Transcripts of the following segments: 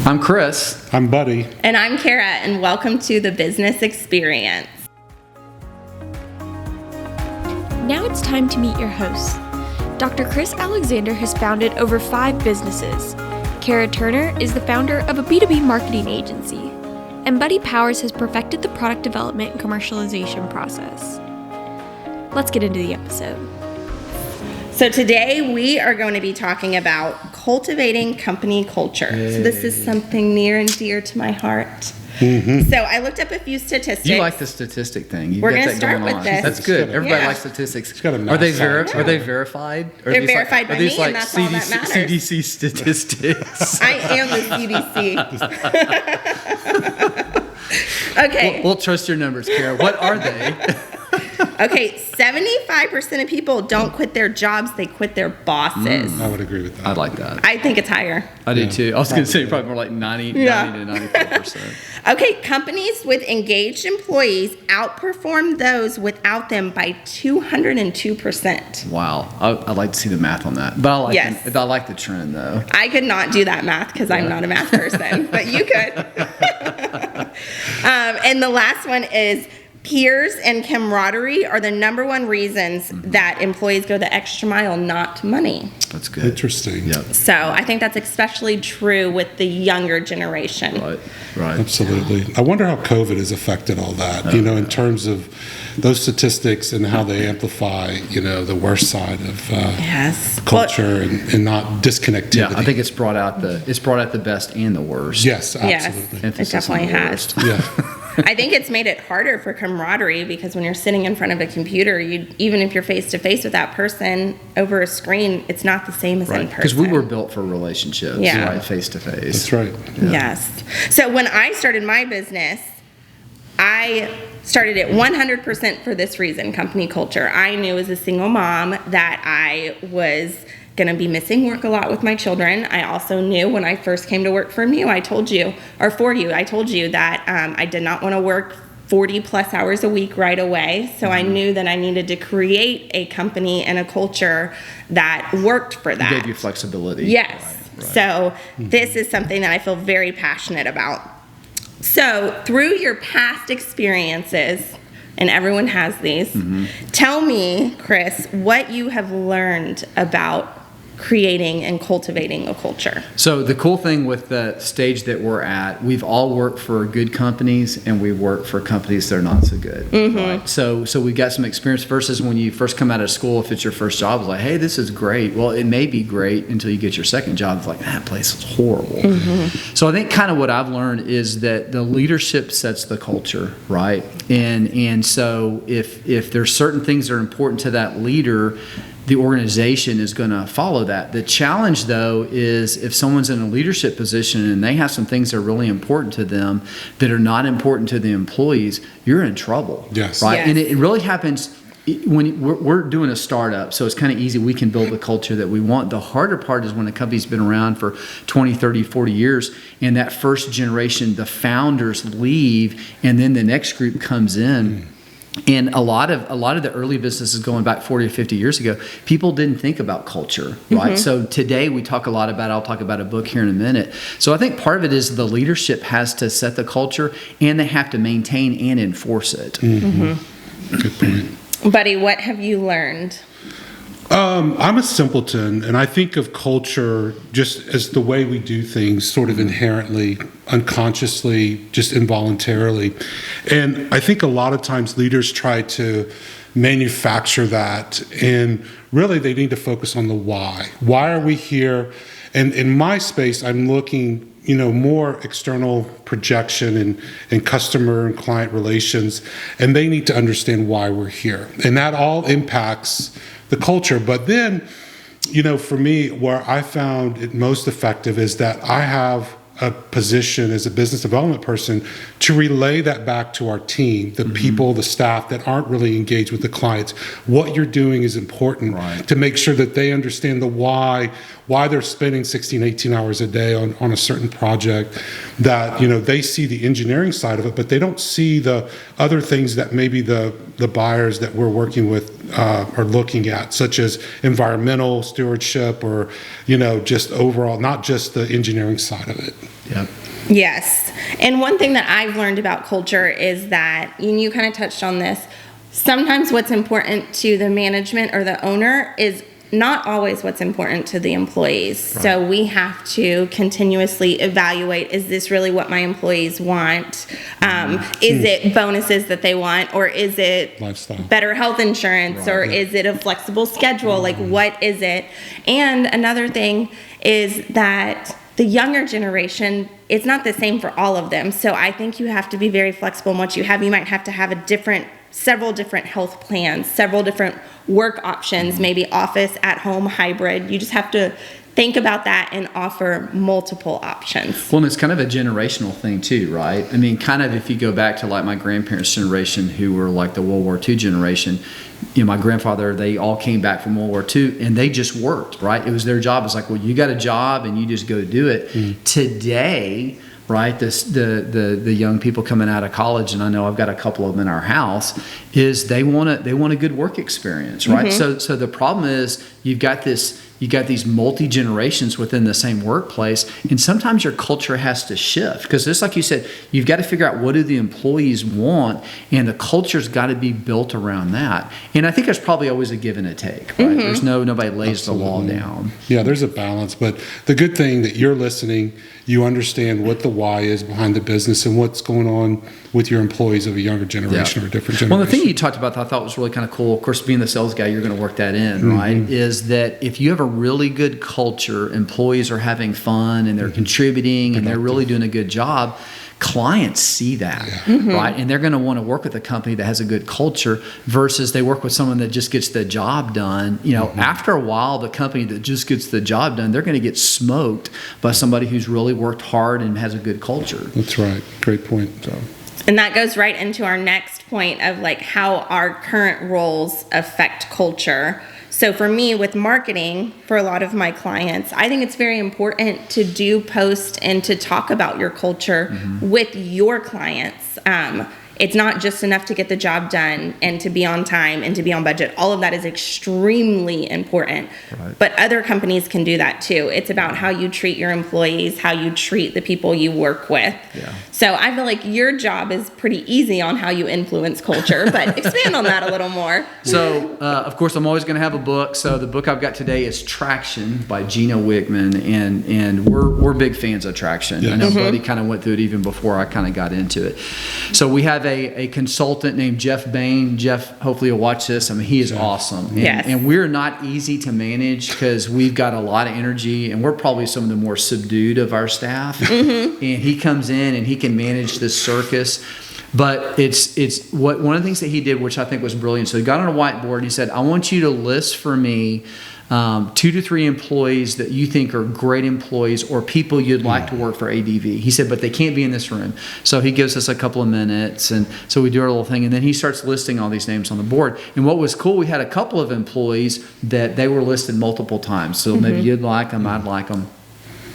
I'm Chris. I'm Buddy. And I'm Kara, and welcome to The Business Experience. Now it's time to meet your hosts. Dr. Chris Alexander has founded over 5 businesses. Kara Turner is the founder of a B2B marketing agency. And Buddy Powers has perfected the product development and commercialization process. Let's get into the episode. So today we are going to be talking about cultivating company culture. So this is something near and dear to my heart. Mm-hmm. So I looked up a few statistics. You like the statistic thing. We're going to start with this. That's good. Everybody likes statistics. Are they verified? They're verified by me, and that's all that matters. CDC statistics. I am the CDC. Okay. We'll trust your numbers, Kara. What are they? Okay, 75% of people don't quit their jobs, they quit their bosses. I would agree with that. I like that. I think it's higher. I do too. I was going to say probably more like 90 to 95%. Okay, companies with engaged employees outperform those without them by 202%. Wow. I'd like to see the math on that. But I like the trend though. I could not do that math because I'm not a math person, but you could. And the last one is peers and camaraderie are the number one reasons that employees go the extra mile, not money. That's good. Interesting. Yep. So I think that's especially true with the younger generation. Right. Absolutely. I wonder how COVID has affected all that, in terms of those statistics and how they amplify, the worst side of culture and not disconnectivity. Yeah, I think it's brought out the best and the worst. Yes, absolutely. Yes, it definitely has. Yeah. I think it's made it harder for camaraderie because when you're sitting in front of a computer, even if you're face to face with that person over a screen, it's not the same as in person. Because we were built for relationships, right, face to face. That's right. Yeah. Yes. So when I started my business, I started it 100% for this reason, company culture. I knew as a single mom that I was going to be missing work a lot with my children. I also knew when I first came to work for you, I told you that I did not want to work 40 plus hours a week right away. So I knew that I needed to create a company and a culture that worked for that. It gave you flexibility. Yes. Right. So this is something that I feel very passionate about. So through your past experiences, and everyone has these, tell me, Chris, what you have learned about creating and cultivating a culture. So the cool thing with the stage that we're at, we've all worked for good companies and we work for companies that are not so good. Right? So we've got some experience versus when you first come out of school, if it's your first job, it's like, hey, this is great. Well, it may be great until you get your second job. It's like, that place is horrible. So I think kind of what I've learned is that the leadership sets the culture, right? And so if there's certain things that are important to that leader, the organization is going to follow that. The challenge, though, is if someone's in a leadership position and they have some things that are really important to them that are not important to the employees, you're in trouble. Yes. Right? Yes. And it really happens when we're doing a startup, so it's kind of easy. We can build the culture that we want. The harder part is when a company's been around for 20, 30, 40 years, and that first generation, the founders leave, and then the next group comes in. And a lot of the early businesses going back 40 or 50 years ago, people didn't think about culture, right? So today we talk a lot about, I'll talk about a book here in a minute. So I think part of it is the leadership has to set the culture and they have to maintain and enforce it. Good point. Buddy, what have you learned? I'm a simpleton, and I think of culture just as the way we do things sort of inherently, unconsciously, just involuntarily. And I think a lot of times leaders try to manufacture that, and really they need to focus on the why. Why are we here? And in my space, I'm looking more external projection and customer and client relations, and they need to understand why we're here. And that all impacts the culture. But then, for me, where I found it most effective is that I have a position as a business development person to relay that back to our team, the people, the staff that aren't really engaged with the clients. What you're doing is important to make sure that they understand the why they're spending 16, 18 hours a day on a certain project, that, they see the engineering side of it, but they don't see the other things that maybe the buyers that we're working with are looking at, such as environmental stewardship or, just overall, not just the engineering side of it. Yeah. Yes. And one thing that I've learned about culture is that, and you kind of touched on this, sometimes what's important to the management or the owner is not always what's important to the employees. Right. So we have to continuously evaluate, is this really what my employees want? Is it bonuses that they want, or is it lifestyle, better health insurance, right, or is it a flexible schedule? Like, what is it? And another thing is that the younger generation, it's not the same for all of them. So I think you have to be very flexible in what you have. You might have to have several different health plans, several different work options, maybe office, at home, hybrid. You just have to think about that and offer multiple options. Well, and it's kind of a generational thing too, right? I mean, kind of if you go back to like my grandparents' generation, who were like the World War II generation, you know, my grandfather, they all came back from World War II and they just worked, right? It was their job. It's like, well, you got a job and you just go do it. Mm-hmm. Today, right, the young people coming out of college, and I know I've got a couple of them in our house, is they want a good work experience, right? Mm-hmm. So the problem is you got these multi-generations within the same workplace, and sometimes your culture has to shift, because just like you said, you've got to figure out what do the employees want, and the culture's got to be built around that. And I think there's probably always a give and a take, right? Mm-hmm. There's nobody lays Absolutely. The law down. Yeah, there's a balance, but the good thing that you're listening, you understand what the why is behind the business and what's going on with your employees of a younger generation or a different generation. Well, the thing you talked about that I thought was really kind of cool, of course, being the sales guy, you're going to work that in, mm-hmm. right, is that if you have a really good culture, employees are having fun and they're mm-hmm. contributing and they're really doing a good job, clients see that, mm-hmm. right? And they're going to want to work with a company that has a good culture versus they work with someone that just gets the job done. You know, mm-hmm. after a while, the company that just gets the job done, they're going to get smoked by somebody who's really worked hard and has a good culture. That's right. Great point. So. And that goes right into our next point of like how our current roles affect culture. So for me, with marketing, for a lot of my clients, I think it's very important to do post and to talk about your culture mm-hmm. with your clients. It's not just enough to get the job done and to be on time and to be on budget. All of that is extremely important. Right. But other companies can do that too. It's about how you treat your employees, how you treat the people you work with. Yeah. So I feel like your job is pretty easy on how you influence culture, but expand on that a little more. So, of course, I'm always going to have a book. So the book I've got today is Traction by Gina Wickman, and we're big fans of Traction. Yes. I know mm-hmm. Buddy kind of went through it even before I kind of got into it. So we have a consultant named Jeff Bain. Jeff, hopefully you'll watch this. I mean, he is awesome. And, yes. and we're not easy to manage because we've got a lot of energy and we're probably some of the more subdued of our staff. Mm-hmm. And he comes in and he can manage this circus. But it's one of the things that he did, which I think was brilliant. So he got on a whiteboard and he said, I want you to list for me 2 to 3 employees that you think are great employees or people you'd like to work for ADV. He said, but they can't be in this room. So he gives us a couple of minutes, and so we do our little thing, and then he starts listing all these names on the board. And what was cool, we had a couple of employees that they were listed multiple times. So mm-hmm. maybe you'd like them, I'd like them.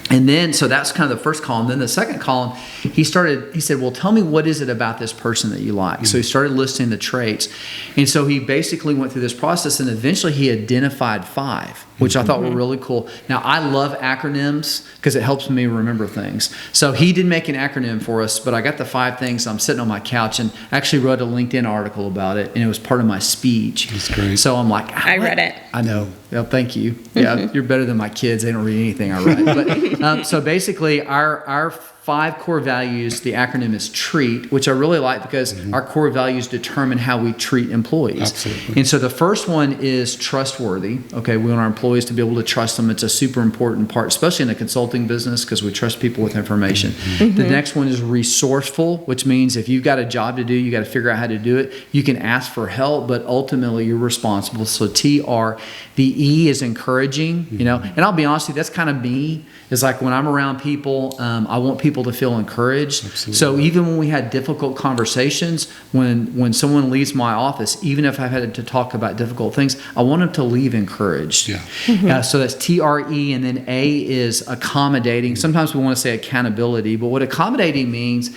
And then, so that's kind of the first column. Then the second column, he said, well, tell me what is it about this person that you like? Mm-hmm. So he started listing the traits. And so he basically went through this process, and eventually he identified 5, which I thought were really cool. Now, I love acronyms because it helps me remember things. So he did make an acronym for us, but I got the 5 things. I'm sitting on my couch and actually wrote a LinkedIn article about it, and it was part of my speech. That's great. So I'm like, I read it. I know. Well, thank you. Yeah, you're better than my kids. They don't read anything I write. But so basically, our 5 core values, the acronym is TREAT, which I really like because mm-hmm. our core values determine how we treat employees. Absolutely. And so the first one is trustworthy. Okay, we want our employees to be able to trust them. It's a super important part, especially in the consulting business, because we trust people with information. Mm-hmm. The next one is resourceful, which means if you've got a job to do, you got to figure out how to do it. You can ask for help, but ultimately you're responsible. So TR. The E is encouraging, you know, and I'll be honest with you, that's kind of me. It's like when I'm around people, I want people to feel encouraged. Absolutely. So even when we had difficult conversations, when someone leaves my office, even if I've had to talk about difficult things, I want them to leave encouraged. Yeah. Mm-hmm. So that's TRE, and then A is accommodating. Sometimes we want to say accountability, but what accommodating means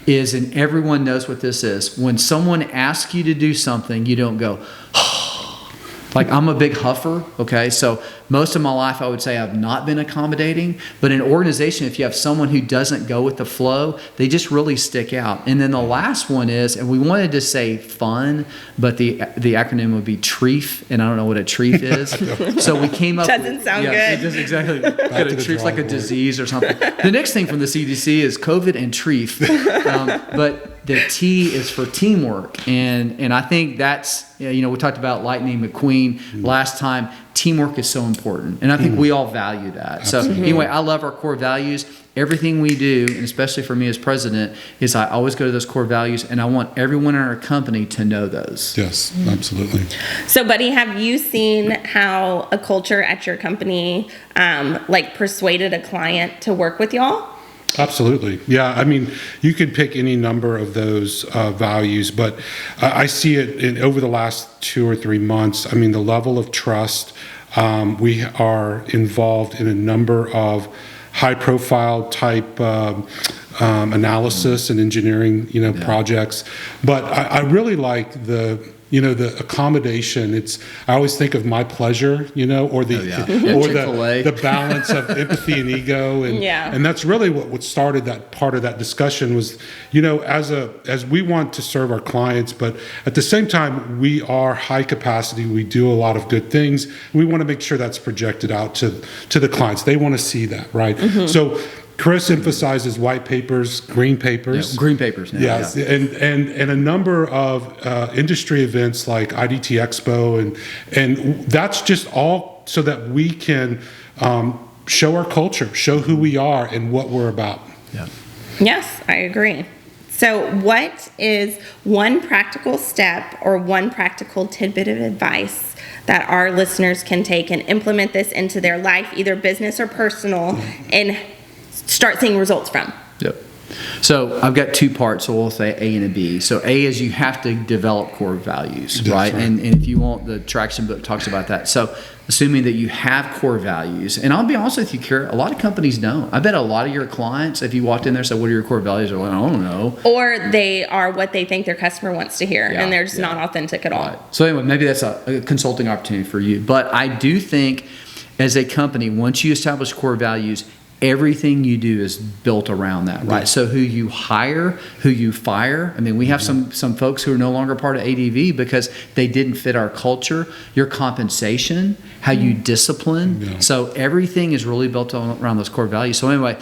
is, and everyone knows what this is, when someone asks you to do something, you don't go, Like, I'm a big huffer, okay? So most of my life, I would say I've not been accommodating. But in an organization, if you have someone who doesn't go with the flow, they just really stick out. And then the last one is, and we wanted to say fun, but the acronym would be TREEF, and I don't know what a TREEF is. So we came up Doesn't sound good. It doesn't exactly. TREEF's like a disease or something. The next thing from the CDC is COVID and TREEF. But the T is for teamwork, and I think that's, we talked about Lightning McQueen last time. Teamwork is so important, and I think we all value that. Absolutely. So anyway, I love our core values. Everything we do, and especially for me as president, is I always go to those core values, and I want everyone in our company to know those. Yes, absolutely. So, Buddy, have you seen how a culture at your company persuaded a client to work with y'all? Absolutely. Yeah. I mean, you could pick any number of those values, but I see it over the last 2 or 3 months. I mean, the level of trust. We are involved in a number of high profile type analysis and engineering, projects. But I really like the accommodation. I always think of my pleasure, or the balance of empathy and ego, and that's really what started that part of that discussion was, as we want to serve our clients, but at the same time we are high capacity. We do a lot of good things. We want to make sure that's projected out to the clients. They want to see that, right? So Chris emphasizes white papers, green papers. Yeah, green papers now. Yes, yeah. And a number of industry events like IDT Expo, and that's just all so that we can show our culture, show who we are and what we're about. Yeah. Yes, I agree. So what is one practical step or one practical tidbit of advice that our listeners can take and implement this into their life, either business or personal, and start seeing results from? Yep. So I've got 2 parts, so we'll say A and a B. So A is you have to develop core values, right? And if you want, the Traction book talks about that. So assuming that you have core values, and I'll be honest with you, Kara, a lot of companies don't. I bet a lot of your clients, if you walked in there and said, what are your core values? They're like, I don't know. Or they are what they think their customer wants to hear, and they're just not authentic at all. Right. So anyway, maybe that's a consulting opportunity for you. But I do think as a company, once you establish core values, everything you do is built around that, right? So who you hire, who you fire. I mean, we have some folks who are no longer part of ADV because they didn't fit our culture. Your compensation, how you discipline. Yeah. So everything is really built around those core values. So anyway,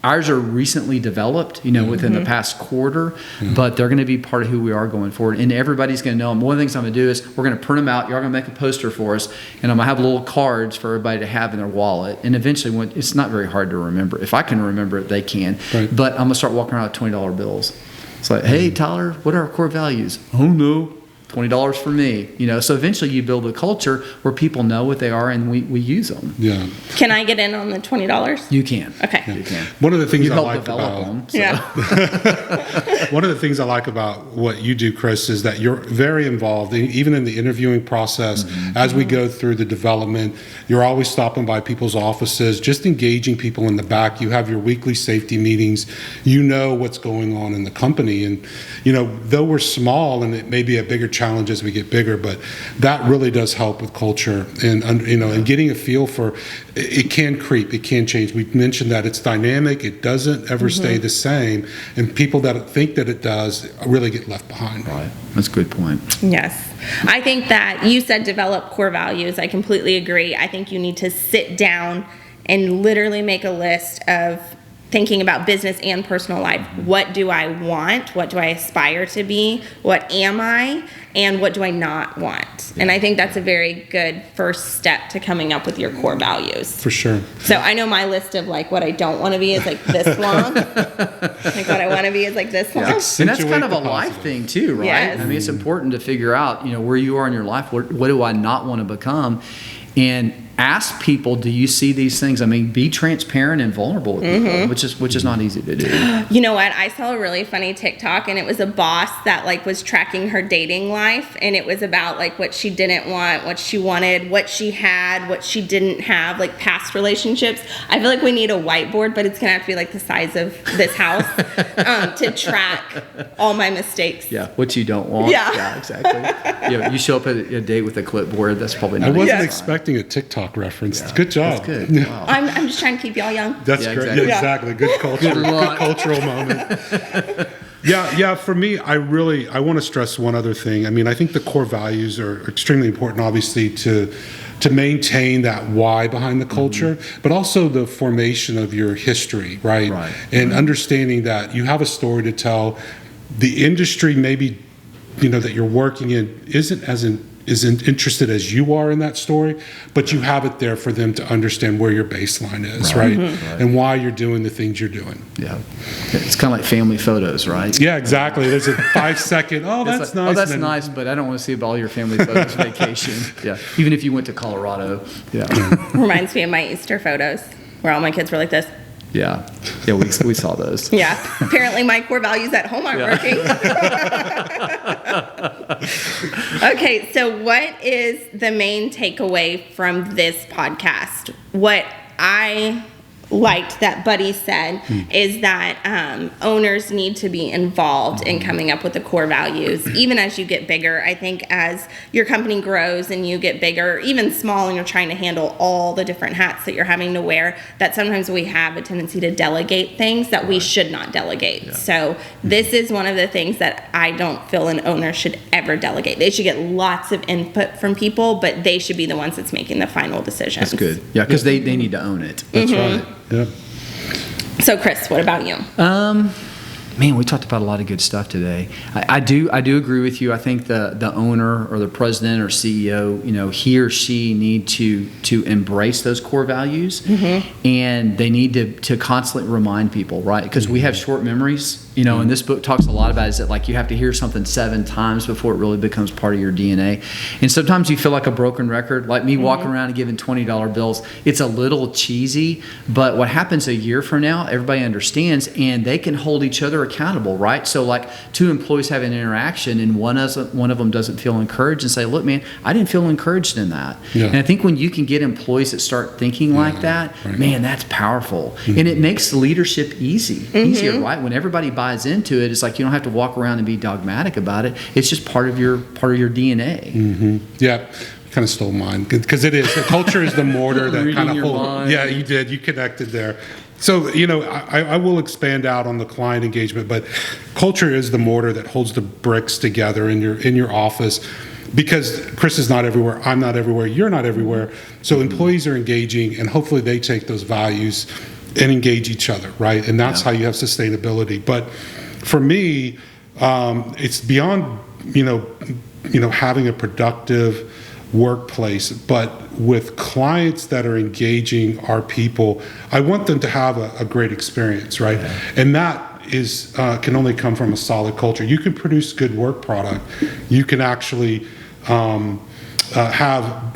ours are recently developed, within the past quarter, but they're going to be part of who we are going forward. And everybody's going to know them. One of the things I'm going to do is we're going to print them out. You're going to make a poster for us, and I'm going to have little cards for everybody to have in their wallet. And eventually, it's not very hard to remember. If I can remember it, they can. Right. But I'm going to start walking around with $20 bills. It's like, hey, Tyler, what are our core values? Oh, no. $20 for me, so eventually you build a culture where people know what they are and we use them. Yeah. Can I get in on the $20? You can. Okay. Yeah. You can. One of the things you I help like develop about them. So. Yeah. One of the things I like about what you do, Chris, is that you're very involved, even in the interviewing process. As we go through the development, you're always stopping by people's offices, just engaging people in the back. You have your weekly safety meetings. You know what's going on in the company, and though we're small and it may be a bigger challenge as we get bigger, but that really does help with culture and and getting a feel for it. Can creep, it can change. We mentioned that it's dynamic, it doesn't ever stay the same, and people that think that it does really get left behind. Right, that's a good point. Yes, I think that you said develop core values. I completely agree. I think you need to sit down and literally make a list of thinking about business and personal life. What do I want? What do I aspire to be? What am I? And what do I not want? And I think that's a very good first step to coming up with your core values. For sure. So I know my list of what I don't want to be is this long. What I want to be is this long. And that's kind of a life thing too, right? Yes. I mean, it's important to figure out, where you are in your life. What do I not want to become? And ask people, do you see these things? I mean, be transparent and vulnerable with people, which is not easy to do. You know what? I saw a really funny TikTok, and it was a boss that like was tracking her dating life, and it was about like what she didn't want, what she wanted, what she had, what she didn't have, like past relationships. I feel like we need a whiteboard, but it's gonna have to be like the size of this house to track all my mistakes. Yeah, what you don't want. Yeah, exactly. You show up at a date with a clipboard. That's probably not. I wasn't expecting a TikTok reference. Yeah. Good job. That's good. Wow. I'm just trying to keep y'all young. That's Yeah, great. exactly. Yeah, exactly. Good culture. Good cultural moment. Yeah. For me, I want to stress one other thing. I mean, I think the core values are extremely important, obviously, to maintain that why behind the culture, but also the formation of your history, right? And understanding that you have a story to tell. The industry, maybe, that you're working in isn't interested as you are in that story, but you have it there for them to understand where your baseline is, right? And why you're doing the things you're doing. Yeah. It's kind of like family photos, right? Yeah, exactly. There's a 5-second, that's nice. Oh, that's nice, but I don't want to see all your family photos vacation. Yeah. Even if you went to Colorado. Yeah. Reminds me of my Easter photos where all my kids were like this. Yeah. Yeah, we saw those. Yeah. Apparently my core values at home aren't working. Okay, so what is the main takeaway from this podcast? What I liked that Buddy said is that owners need to be involved in coming up with the core values, even as you get bigger. I think as your company grows and you get bigger, even small, and you're trying to handle all the different hats that you're having to wear, that sometimes we have a tendency to delegate things that we should not delegate. Yeah. So this is one of the things that I don't feel an owner should ever delegate. They should get lots of input from people, but they should be the ones that's making the final decisions. That's good. Yeah, because they need to own it. That's right. Yeah. So Chris, what about you? Man, we talked about a lot of good stuff today. I do agree with you. I think the owner or the president or CEO, he or she need to embrace those core values, and they need to constantly remind people, right? Because we have short memories. And this book talks a lot about is that like you have to hear something 7 times before it really becomes part of your DNA. And sometimes you feel like a broken record, like me walking around and giving $20 bills. It's a little cheesy, but what happens a year from now, everybody understands, and they can hold each other accountable, right? So like 2 employees have an interaction and one of them doesn't feel encouraged and say, look, man, I didn't feel encouraged in that. Yeah. And I think when you can get employees that start thinking like that, man, that's powerful. And it makes leadership easier, right? When everybody buys into it, it's like you don't have to walk around and be dogmatic about it. It's just part of your DNA. Yeah, kind of stole mine because it is. The culture is the mortar that kind of holds. Yeah, you did. You connected there. So I will expand out on the client engagement, but culture is the mortar that holds the bricks together in your office. Because Chris is not everywhere, I'm not everywhere, you're not everywhere. So employees are engaging, and hopefully they take those values and engage each other, right? And that's how you have sustainability. But for me, it's beyond having a productive workplace, but with clients that are engaging our people, I want them to have a great experience, right? And that is can only come from a solid culture. You can produce good work product. You can actually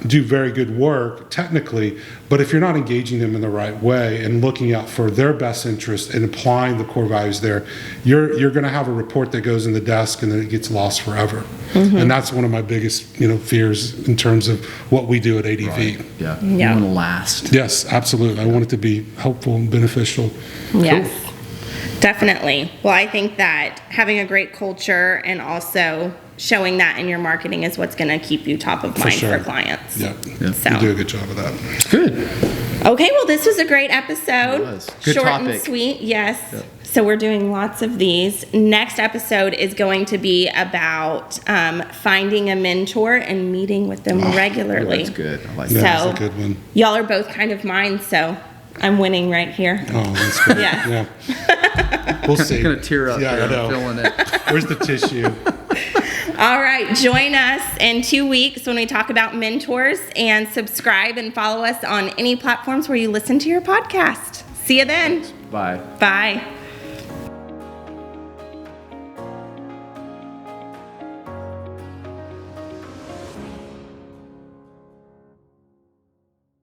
do very good work technically, but if you're not engaging them in the right way and looking out for their best interest and applying the core values there, you're going to have a report that goes in the desk and then it gets lost forever. And that's one of my biggest fears in terms of what we do at ADV. Right. Yeah. You want to last. Yes, absolutely. I want it to be helpful and beneficial. Yes. Cool. Definitely. Well, I think that having a great culture and also showing that in your marketing is what's going to keep you top of mind for clients. Yeah. So. You do a good job of that. Good. Okay, well, this was a great episode. It was. Good Short topic. And sweet, yes. Yep. So we're doing lots of these. Next episode is going to be about finding a mentor and meeting with them regularly. That's good. I like that. So, that's a good one. Y'all are both kind of mine, so I'm winning right here. Oh, that's good. Yeah. We'll see. I'm going to tear up. Yeah, I know. Feeling it. Where's the tissue? All right, join us in 2 weeks when we talk about mentors, and subscribe and follow us on any platforms where you listen to your podcast. See you then. Bye. Bye.